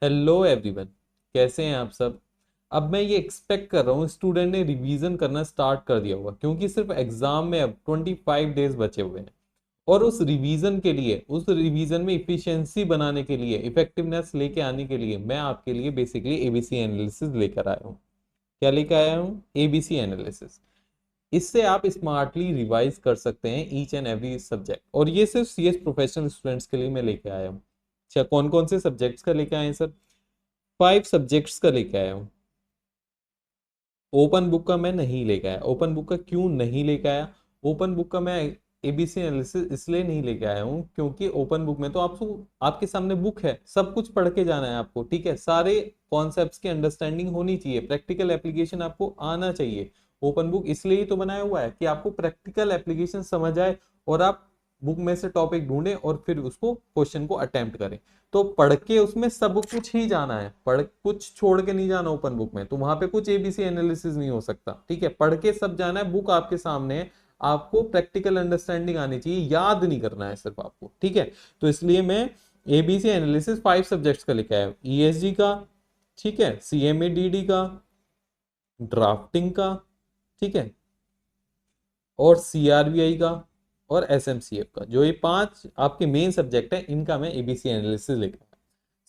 Hello everyone, कैसे हैं आप सब। अब मैं ये एक्सपेक्ट कर रहा हूँ स्टूडेंट ने रिवीजन करना स्टार्ट कर दिया होगा, क्योंकि सिर्फ एग्जाम में अब 25 डेज बचे हुए हैं। और उस रिवीजन के लिए, उस रिवीजन में इफिशिएंसी बनाने के लिए, इफेक्टिवनेस लेके आने के लिए मैं आपके लिए बेसिकली एबीसी एनालिसिस लेकर आया हूँ। क्या लेकर आया हूँ? ABC analysis. इससे आप स्मार्टली रिवाइज कर सकते हैं ईच एंड एवरी सब्जेक्ट, और ये सिर्फ सीएस प्रोफेशनल स्टूडेंट्स के लिए मैं लेके आया हूँ। अच्छा, कौन कौन से सब्जेक्ट्स का लेके आए हैं सर? 5 सब्जेक्ट्स का लेके आया हूँ। ओपन बुक का मैं नहीं लेके आया। ओपन बुक का क्यों नहीं लेके आया? ओपन बुक का मैं एबीसी एनालिसिस इसलिए नहीं लेके आया हूँ क्योंकि ओपन बुक में तो आपको, आपके सामने बुक है, सब कुछ पढ़ के जाना है आपको, ठीक है। सारे कॉन्सेप्ट्स की अंडरस्टैंडिंग होनी चाहिए, प्रैक्टिकल एप्लीकेशन आपको आना चाहिए। ओपन बुक इसलिए ही तो बनाया हुआ है कि आपको प्रैक्टिकल एप्लीकेशन समझ आए और आप बुक में से टॉपिक ढूंढें और फिर उसको क्वेश्चन को अटेम्प्ट करें। तो पढ़ के उसमें सब कुछ ही जाना है, पढ़ कुछ छोड़ के नहीं जाना। ओपन बुक में तो वहां पे कुछ एबीसी एनालिसिस नहीं हो सकता, ठीक है। पढ़ के सब जाना है, बुक आपके सामने है। आपको प्रैक्टिकल अंडरस्टैंडिंग आनी चाहिए, याद नहीं करना है सिर्फ आपको, ठीक है। तो इसलिए मैं एबीसी एनालिसिस 5 सब्जेक्ट्स का लेके आया हूँ। ईएसजी का, ठीक है, सीएमए डीडी का, ड्राफ्टिंग का, ठीक है, और सीआरबीआई का, और एसएमसीएफ का। जो ये 5 आपके मेन सब्जेक्ट है, इनका मैं एबीसी एनालिसिस लेकर आया।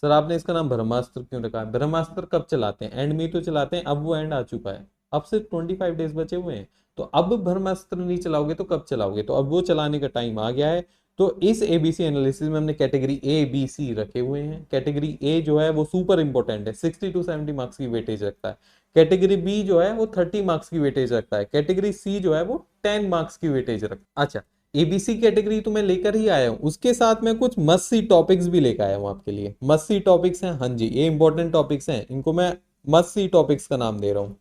सर आपने इसका नाम ब्रह्मास्त्र क्यों रखा है? ब्रह्मास्त्र कब चलाते हैं? एंड में तो चलाते हैं, अब वो एंड आ चुका है। अब सिर्फ 25 डेज बचे हुए हैं। तो अब ब्रह्मास्त्र नहीं चलाओगे तो कब चलाओगे? तो अब वो चलाने का टाइम आ गया है। तो इस एबीसी एनालिसिस में हमने कैटेगरी ए बी सी रखे हुए हैं। कैटेगरी ए जो है वो सुपर इंपॉर्टेंट है, 60 to 70 मार्क्स की वेटेज रखता है। कैटेगरी बी जो है वो 30 मार्क्स की वेटेज रखता है। कैटेगरी सी जो है वो 10 मार्क्स की वेटेज रखता है। अच्छा, एबीसी कैटेगरी तो मैं लेकर ही आया हूँ, उसके साथ मैं कुछ मस्ट सी टॉपिक्स भी लेकर आया हूँ आपके लिए। मस्ट सी टॉपिक्स हैं, हाँ जी, ये इंपॉर्टेंट टॉपिक्स हैं, इनको मैं मस्ट सी टॉपिक्स का नाम दे रहा हूँ।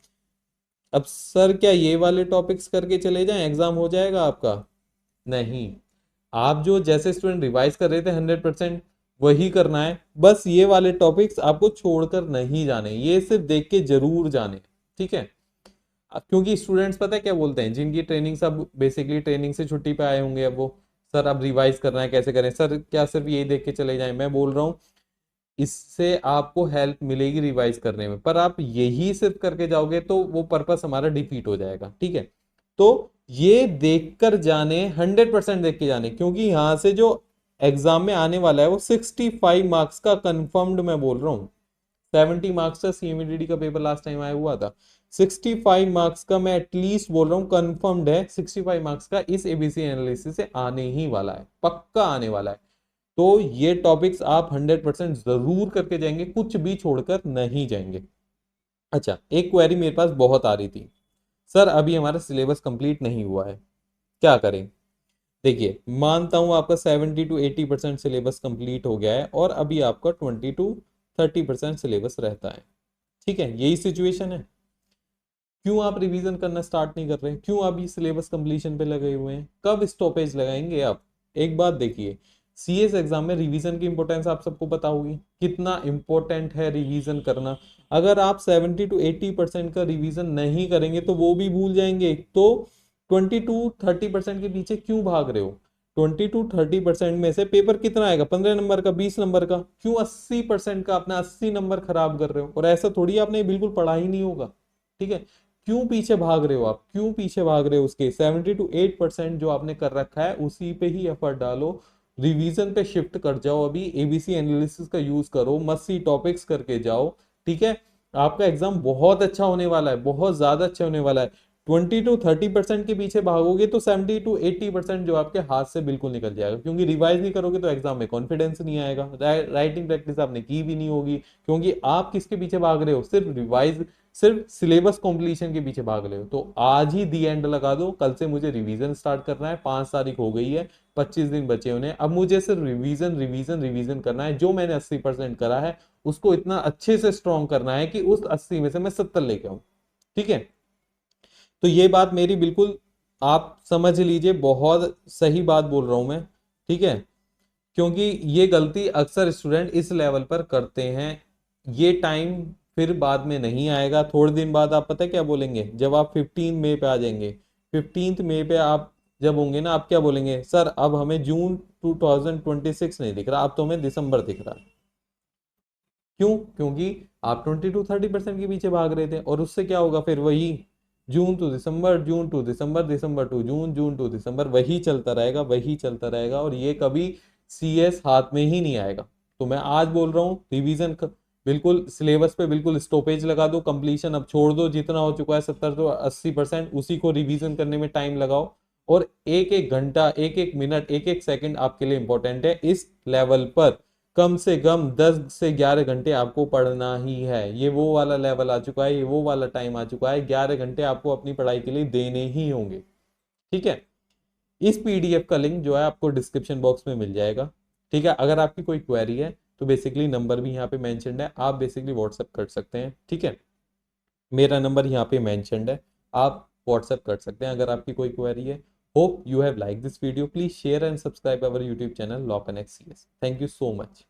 अब सर क्या ये वाले टॉपिक्स करके चले जाएं, एग्जाम हो जाएगा आपका? नहीं। आप जो जैसे स्टूडेंट रिवाइज कर रहे थे 100% वही करना है। बस ये वाले टॉपिक्स आपको छोड़कर नहीं जाने, ये सिर्फ देख के जरूर जाने, ठीक है। क्योंकि स्टूडेंट्स पता है क्या बोलते हैं, जिनकी ट्रेनिंग, सब बेसिकली ट्रेनिंग से छुट्टी पे आए होंगे, अब वो सर अब रिवाइज करना है, कैसे करें सर? क्या सिर्फ ये देख के चले जाएं? मैं बोल रहा हूँ इससे आपको हेल्प मिलेगी रिवाइज करने में, पर आप यही सिर्फ करके जाओगे तो वो पर्पस हमारा डिफीट हो जाएगा, ठीक है। तो ये देखकर जाने, 100% देख के जाने, क्योंकि यहां से जो एग्जाम में आने वाला है वो 65 मार्क्स का कंफर्म्ड मैं बोल रहा हूँ। 70 मार्क्स का सीएमडीडी का पेपर लास्ट टाइम आया हुआ था। 65 मार्क्स का मैं एटलीस्ट बोल रहा हूँ, कंफर्म्ड है 65 मार्क्स का इस एबीसी एनालिसिस से आने ही वाला है, पक्का आने वाला है। तो ये टॉपिक्स आप 100% जरूर करके जाएंगे, कुछ भी छोड़कर नहीं जाएंगे। अच्छा, एक क्वेरी मेरे पास बहुत आ रही थी, सर अभी हमारा सिलेबस कंप्लीट नहीं हुआ है, क्या करें? देखिए, मानता हूं आपका 70 to 80% सिलेबस कंप्लीट हो गया है और अभी आपका 20 to 30% सिलेबस रहता है, ठीक है। यही सिचुएशन है। क्यों आप रिवीजन करना स्टार्ट नहीं कर रहे? क्यों अभी सिलेबस कंप्लीशन पे लगे हुए हैं? कब स्टॉपेज लगाएंगे आप? एक बात देखिए, सीएस एग्जाम में रिवीजन की इंपॉर्टेंस आप सबको पता होगी, कितना इंपॉर्टेंट है रिवीजन करना। अगर आप 70 to 80% का रिवीजन नहीं करेंगे तो वो भी भूल जाएंगे। तो 20 to 30% के पीछे क्यों भाग रहे हो? 20 to 30% में से पेपर कितना आएगा? 15 नंबर का, 20 नंबर का? क्यों 80% का अपना 80 नंबर खराब कर रहे हो? और ऐसा थोड़ी आपने बिल्कुल पढ़ा ही नहीं होगा, ठीक है। क्यों पीछे भाग रहे हो आप? क्यों पीछे भाग रहे हो? उसके 70 to 8% जो आपने कर रखा है उसी पे ही एफर्ट डालो, रिवीजन पे शिफ्ट कर जाओ। अभी एबीसी एनालिसिस का यूज करो, मस्सी टॉपिक्स करके जाओ, ठीक है। आपका एग्जाम बहुत अच्छा होने वाला है, बहुत ज्यादा अच्छा होने वाला है। 20 to 30% के पीछे भागोगे तो 70 to 80% जो आपके हाथ से बिल्कुल निकल जाएगा, क्योंकि रिवाइज नहीं करोगे तो एग्जाम में कॉन्फिडेंस नहीं आएगा। राइटिंग प्रैक्टिस आपने की भी नहीं होगी, क्योंकि आप किसके पीछे भाग रहे हो? सिर्फ रिवाइज, सिर्फ सिलेबस कंप्लीशन के पीछे भाग रहे हो। तो आज ही दी एंड लगा दो, कल से मुझे रिवीजन स्टार्ट करना है। 5 तारीख हो गई है, 25 दिन बचे उन्हें। अब मुझे सिर्फ रिवीजन रिवीजन रिवीजन करना है। जो मैंने 80% करा है उसको इतना अच्छे से स्ट्रॉन्ग करना है कि उस 80 में से मैं 70 लेके आऊं, ठीक है। तो ये बात मेरी बिल्कुल आप समझ लीजिए, बहुत सही बात बोल रहा हूं मैं, ठीक है। क्योंकि ये गलती अक्सर स्टूडेंट इस लेवल पर करते हैं। ये टाइम फिर बाद में नहीं आएगा। थोड़े दिन बाद आप पता है क्या बोलेंगे? जब आप 15 मई पे आ जाएंगे, 15 मई पे आप जब होंगे ना, आप क्या बोलेंगे? सर अब हमें जून 2026 नहीं दिख रहा, अब तो हमें दिसंबर दिख रहा है। क्यों? क्योंकि आप 20 to 30% के पीछे भाग रहे थे, और उससे क्या होगा फिर? वही June to December, June to December, December to June, June to December, वही चलता रहेगा, वही चलता रहेगा, और ये कभी सीएस हाथ में ही नहीं आएगा। तो मैं आज बोल रहा हूँ रिवीजन बिल्कुल सिलेबस पे बिल्कुल स्टॉपेज लगा दो, कंप्लीशन अब छोड़ दो, जितना हो चुका है 70 to 80% उसी को रिवीजन करने में टाइम लगाओ। और एक एक घंटा, एक एक मिनट, एक एक सेकंड आपके लिए इंपॉर्टेंट है। इस लेवल पर कम से कम 10 से 11 घंटे आपको पढ़ना ही है। ये वो वाला लेवल आ चुका है, ये वो वाला टाइम आ चुका है, 11 घंटे आपको अपनी पढ़ाई के लिए देने ही होंगे। ठीक है? इस पीडीएफ का लिंक जो है आपको डिस्क्रिप्शन बॉक्स में मिल जाएगा। ठीक है? अगर आपकी कोई क्वेरी है तो बेसिकली नंबर भी यहाँ पे मेंशन्ड है, आप बेसिकली व्हाट्सएप कर सकते हैं। ठीक है? मेरा नंबर यहाँ पे मेंशन्ड है, आप व्हाट्सएप कर सकते हैं अगर आपकी कोई क्वेरी है। Hope you have like this video, please share and subscribe our YouTube channel law connect CS. Thank you so much.